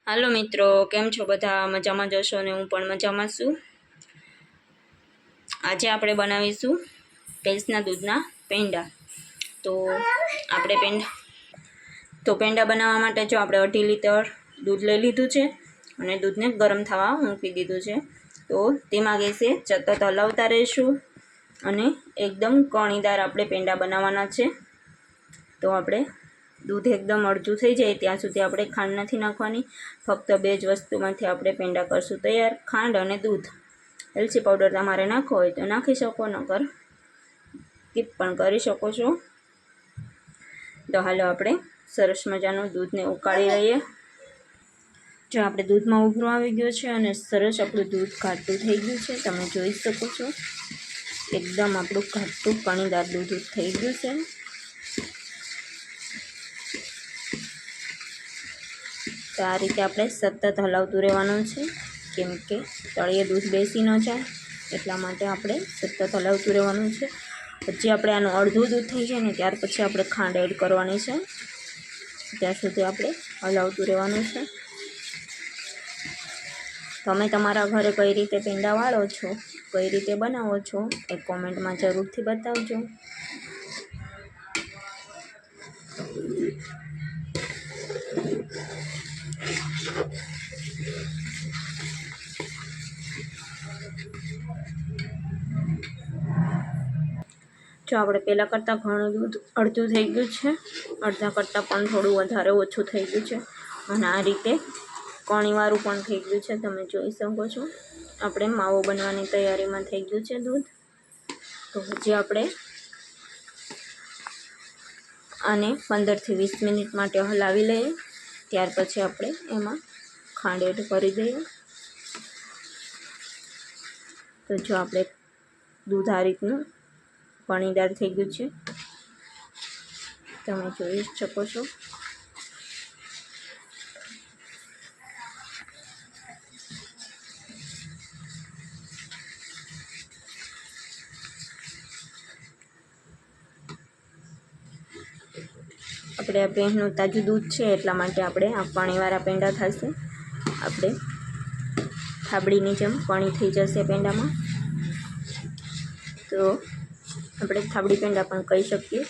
હાલો મિત્રો, કેમ છો બધા? મજામાં જશો ને? હું પણ મજામાં છું। આજે આપણે બનાવીશું ભેંસના દૂધના પેંડા। તો પેંડા બનાવવા માટે જો આપણે 2.5 લીટર દૂધ લઈ લીધું છે અને દૂધને ગરમ થવા મૂકી દીધું છે। તો તેમાં ગેસે સતત હલાવતા રહીશું અને એકદમ કણીદાર આપણે પેંડા બનાવવાના છે। તો આપણે दूध एकदम अड़धू थी जाए त्या सुधी आपणे खांड नहीं नाखवानी, फक्त 2 ज वस्तुमांथी आपणे पेंडा करशुं तैयार। खांड अने दूध। एलची पाउडर तमारे नाखवो होय तो नाखी शको, नकर स्कीप पण करी शको छो। तो हालो आपणे सरस मजानुं दूधने उकाळी लईए। जो आपणे दूधमां उभरो आवी गयो छे अने सरस आपणुं दूध घाटुं थई गयुं छे, तमे जोई शको छो। एकदम आपणुं घाटुं कणीदार दूध थई गयुं छे। तो आ रीते आपणे सतत हलावतुं रहेवानुं छे, केम के तळिये दूध बेसी न जाय એટલા માટે આપણે સતત હલાવતું રહેવાનું છે। પછી આપણે આનું અડધું દૂધ થઈ જાય ને ત્યાર પછી આપણે ખાંડ એડ કરવાની છે, ત્યાં સુધી આપણે હલાવતું રહેવાનું છે। તમે તમારા ઘરે કઈ રીતે પેંડા વાળો છો, કઈ રીતે બનાવો છો એ કોમેન્ટમાં જરૂરથી બતાવજો। जो આપણે પહેલાં કરતાં ઘણું દૂધ અડધું થઈ ગયું છે, અડધા કરતાં પણ થોડું વધારે ઓછું થઈ ગયું છે અને આ રીતે કણીવાળું પણ થઈ ગયું છે, તમે જોઈ શકો છો। આપણે માવો બનવાની તૈયારીમાં થઈ ગયું છે દૂધ। તો હજી આપણે આને 15 થી 20 મિનિટ માટે હલાવી લઈએ, ત્યાર પછી આપણે એમાં ખાંડ એડ કરી દઈએ। તો જો આપણે દૂધ આ રીતનું પાણીદાર થઈ ગયું છે, તમે જોઈ શકો છો। આપણે આ ભેંસનું તાજું દૂધ છે એટલા માટે આપણે આ પાણીવાળા પેંડા થશે। આપણે થાબડીની જેમ પાણી થઈ જશે પેંડામાં, તો આપણે થાબડી પેંડા પણ કહી શકીએ।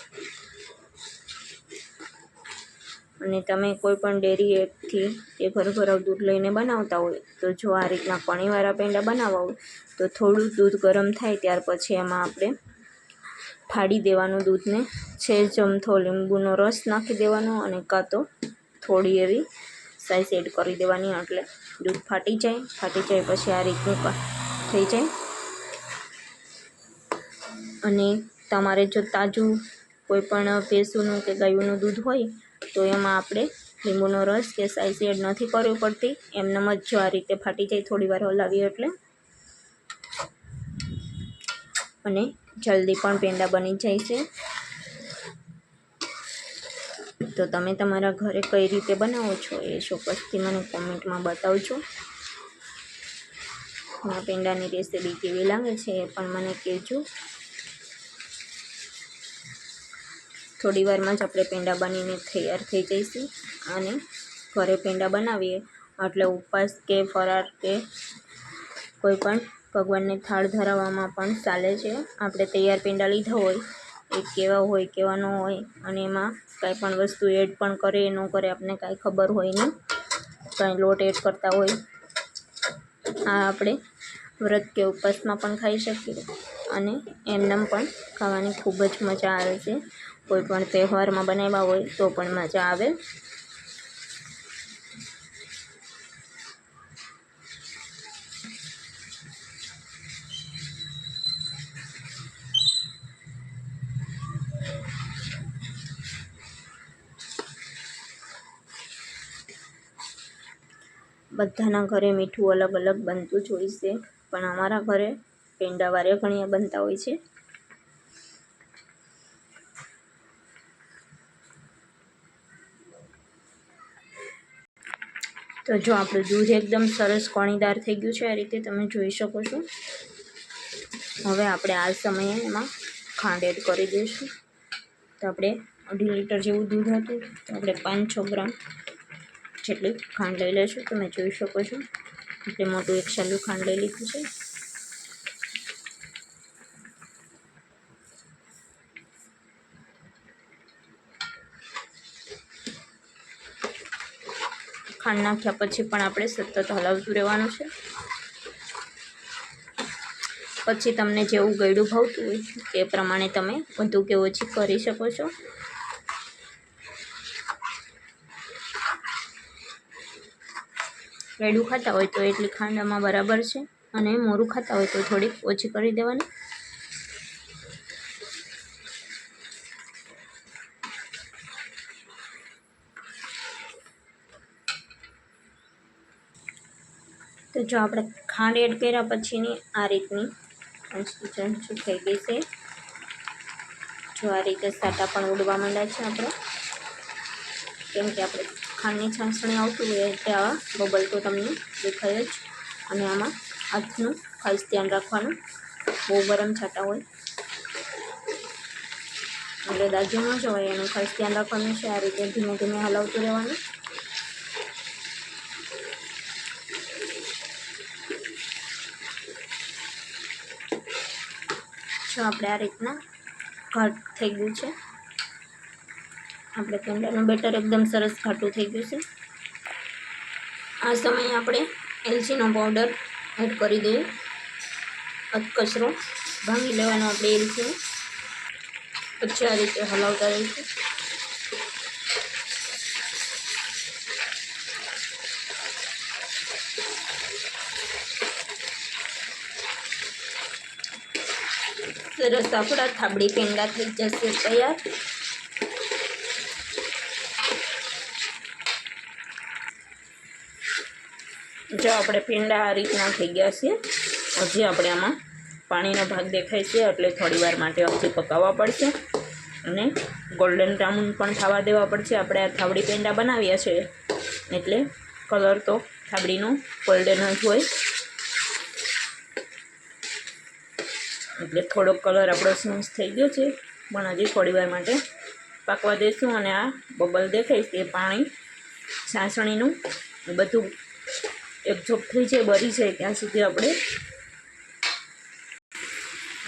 અને તમે કોઈ પણ ડેરીએથી કે ભરભરાવ દૂધ લઈને બનાવતા હોય તો જો આ રીતના પાણીવાળા પેંડા બનાવવા હોય તો થોડું દૂધ ગરમ થાય ત્યાર પછી એમાં આપણે ફાડી દેવાનું દૂધને, છે ચમચો લીંબુનો રસ નાખી દેવાનો અને કાં તો થોડી એવી સાઈઝ એડ કરી દેવાની, એટલે દૂધ ફાટી જાય પછી આ રીતનું થઈ જાય। અને તમારે જો તાજું કોઈ પણ ભેંસનું કે ગાયનું દૂધ હોય તો એમાં આપણે લીંબુનો રસ કે સાઈઝ એડ નથી કરવી પડતી, એમનેમ જ જો આ રીતે ફાટી જાય થોડી વાર હલાવીએ એટલે, અને જલ્દી પણ પેંડા બની જાય છે। તો તમે તમારા ઘરે કઈ રીતે બનાવો છો એ ચોક્કસથી મને કોમેન્ટમાં બતાવજો। આ પેંડાની રેસીપી કેવી લાગે છે એ પણ મને કહેજો। થોડી વારમાં જ આપણે પેંડા બનીને તૈયાર થઈ જઈશું। અને ઘરે પેંડા બનાવીએ એટલે ઉપવાસ કે ફરાર કે કોઈ પણ ભગવાનને થાળ ધરાવવામાં પણ ચાલે છે। આપણે તૈયાર પેંડા લીધા હોય એ કેવા હોય કેવા ન હોય અને એમાં કાંઈ પણ વસ્તુ એડ પણ કરે ન કરે આપણને કાંઈ ખબર હોય નહીં, કાંઈ લોટ એડ કરતા હોય। આ આપણે વ્રત કે ઉપવાસમાં પણ ખાઈ શકીએ અને એમનેમ પણ ખાવાની ખૂબ જ મજા આવે છે। કોઈ પણ તહેવારમાં બનાવ્યા હોય તો પણ મજા આવે। બધાના ઘરે મીઠું અલગ અલગ બનતું જ હોય છે, પણ અમારા ઘરે પેંડા વારે ઘણીએ બનતા હોય છે। તો જો આપણું દૂધ એકદમ સરસ કણીદાર થઈ ગયું છે, આ રીતે તમે જોઈ શકો છો। હવે આપણે આ સમયે એમાં ખાંડ એડ કરી દઈશું। તો આપણે 2.5 લીટર જેવું દૂધ હતું તો આપણે 5-6 ગ્રામ જેટલી ખાંડ લઈ લઈશું. તમે જોઈ શકો છો એટલે મોટું એક છેલ્લું ખાંડ લઈ લીધું છે. ખાંડ નાખ્યા પછી પણ આપણે સતત હલાવતું રહેવાનું છે. પછી તમને જેવું ગળ્યું ભાવતું હોય એ પ્રમાણે તમે વધુ કે ઓછી કરી શકો છો. ગળ્યું ખાતા હોય તો એટલી ખાંડ આમાં બરાબર છે, અને મોરું ખાતા હોય તો થોડીક ઓછી કરી દેવાની. તો જો આપણે ખાંડ એડ કર્યા પછીની આ રીતની કન્સિસ્ટન્સી થઈ ગઈ છે. જો આ રીતે સાટા પણ ઉડવા માંડ્યા છે આપણે, કેમ કે આપણે ખાંડની છાસણી આવતું હોય એટલે આવા બબલ તો તમને દેખાય જ. અને આમાં હાથનું ખાસ ધ્યાન રાખવાનું, બહુ ગરમ છાટા હોય એટલે દાજુ ન જવાય એનું ખાસ ધ્યાન રાખવાનું છે. આ રીતે ધીમે ધીમે હલાવતું રહેવાનું. જો આપણે આ રીતના ઘાટ થઈ ગયું છે, આપણે પેંડાનું બેટર એકદમ સરસ ઘાટું થઈ ગયું છે. આ સમયે આપણે એલચીનો પાવડર એડ કરી દઈએ. કચરો ભાંગી લેવાનો આપણે એલચીનો. પછી આ રીતે હલાવતા રહીશું. સરસ આપણા થાબડી પેંડા થઈ જશે તૈયાર. જો આપણે પેંડા આ રીતના થઈ ગયા છે. હજી આપણે આમાં પાણીનો ભાગ દેખાય છે એટલે થોડી વાર માટે હજી પકાવવા પડશે અને ગોલ્ડન બ્રાઉન પણ થવા દેવા પડશે. આપણે આ થાબડી પેંડા બનાવ્યા છે એટલે કલર તો થાબડીનો ગોલ્ડન જ હોય, એટલે થોડોક કલર આપણો ચેન્જ થઈ ગયો છે, પણ હજી થોડી વાર માટે પાકવા દઈશું. અને આ બબલ દેખાય છે પાણી છાસણીનું બધું એકજોટ થઈ જાય, બળી જાય ત્યાં સુધી આપણે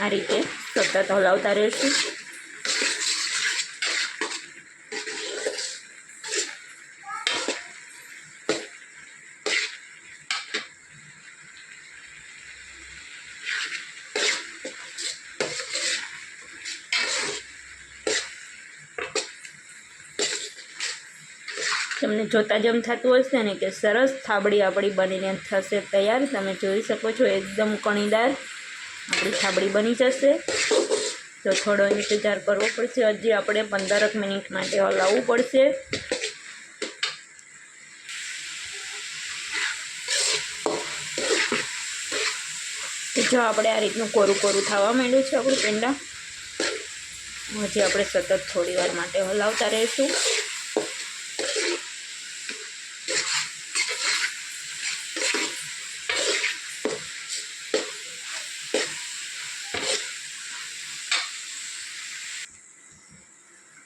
આ રીતે સતત હલાવતા રહીશું. તમને જોતાં જેમ થતું હશે ને કે સરસ થાબડી આપણી બનીને થશે તૈયાર. તમે જોઈ શકો છો એકદમ કણીદાર આપણી થાબડી બની જશે. તો થોડો ઇંતજાર કરવો પડશે. હજી આપણે 15 મિનિટ માટે હલાવવું પડશે. જો આપણે આ રીતનું કોરું કોરું થવા માંડ્યું છે આપણું પેંડા. હજી આપણે સતત થોડી વાર માટે હલાવતા રહીશું.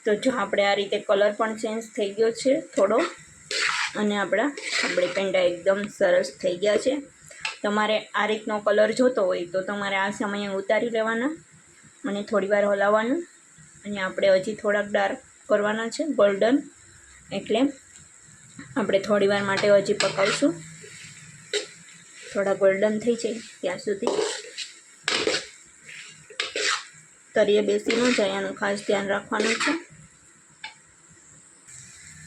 તો જો આપણે આ રીતે કલર પણ ચેન્જ થઈ ગયો છે થોડો, અને આપણા થાબડી પેંડા એકદમ સરસ થઈ ગયા છે. તમારે આ રીતનો કલર જોતો હોય તો તમારે આ સમયે ઉતારી લેવાના અને થોડી વાર હલાવવાનું. અને આપણે હજી થોડાક ડાર્ક કરવાના છે ગોલ્ડન, એટલે આપણે થોડી વાર માટે હજી પકાવીશું. થોડા ગોલ્ડન થઈ જાય ત્યાં સુધી. તળિયે બેસી ન જાય એનું ખાસ ધ્યાન રાખવાનું છે.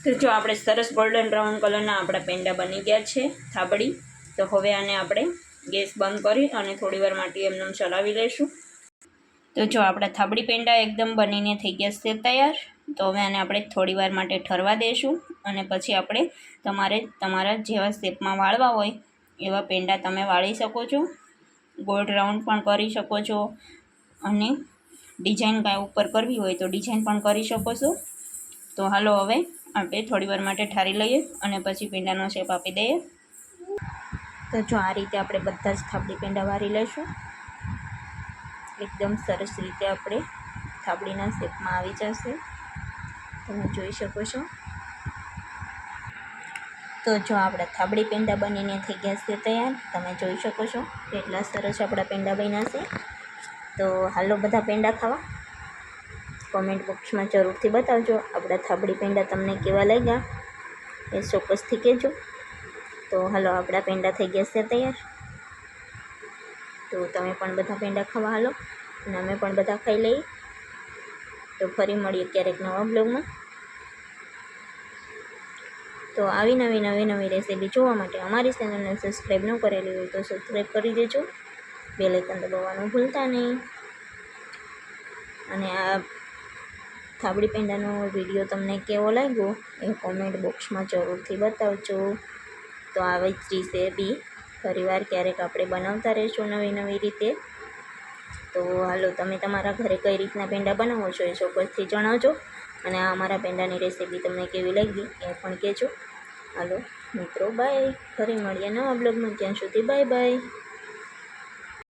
તો જો આપણે સરસ ગોલ્ડન બ્રાઉન કલરના આપણા પેંડા બની ગયા છે થાબડી. તો હવે આને આપણે ગેસ બંધ કરી અને થોડી વાર માટે એમને ચલાવી લઈશું. તો જો આપણા થાબડી પેંડા એકદમ બનીને થઈ ગયા છે તૈયાર. તો હવે આને આપણે થોડી વાર માટે ઠરવા દઈશું, અને પછી આપણે તમારા જેવા શેપમાં વાળવા હોય એવા પેંડા તમે વાળી શકો છો. ગોળ રાઉન્ડ પણ કરી શકો છો, અને ડિઝાઇન કાંઈ ઉપર કરવી હોય તો ડિઝાઇન પણ કરી શકો છો. તો હાલો હવે આપણે થોડી વાર માટે ઠારી લઈએ અને પછી પેંડાનો શેપ આપી દઈએ. તો જો આ રીતે આપણે બધા જ થાબડી પેંડા વાળી લઈશું. એકદમ સરસ રીતે આપણે થાબડીના શેપમાં આવી જશે, તમે જોઈ શકો છો. તો તો જો આપણા થાબડી પેંડા બનીને થઈ ગયા છે તૈયાર. તમે જોઈ શકો છો કેટલા સરસ આપણા પેંડા બન્યા છે. તો હાલો બધા પેંડા ખાવા. કોમેન્ટ બોક્સમાં જરૂરથી બતાવજો આપણા થાબડી પેંડા તમને કેવા લાગ્યા એ ચોક્કસથી કહેજો. તો હાલો આપણા પેંડા થઈ ગયા છે તૈયાર. તો તમે પણ બધા પેંડા ખાવા હાલો અને અમે પણ બધા ખાઈ લઈએ. તો ફરી મળીએ ક્યારેક નવા બ્લોગમાં. તો આવી નવી રેસીપી જોવા માટે અમારી ચેનલને સબસ્ક્રાઈબ ન કરેલી હોય તો સબસ્ક્રાઈબ કરી દેજો. બેલ આઇકન દબાવવાનું ભૂલતા નહીં. અને આ થાબડી પેંડાનો વિડીયો તમને કેવો લાગ્યો એ કોમેન્ટ બોક્સમાં જરૂરથી બતાવજો. તો આવી જ રેસીપી ફરીવાર ક્યારેક આપણે બનાવતા રહીશું નવી રીતે. તો હાલો તમે તમારા ઘરે કઈ રીતના પેંડા બનાવો છો એ ચોક્કસથી જણાવજો. અને આ અમારા પેંડાની રેસીપી તમને કેવી લાગી એ પણ કહેજો. હાલો મિત્રો બાય. ફરી મળીએ નવા બ્લોગમાં. ત્યાં સુધી બાય બાય.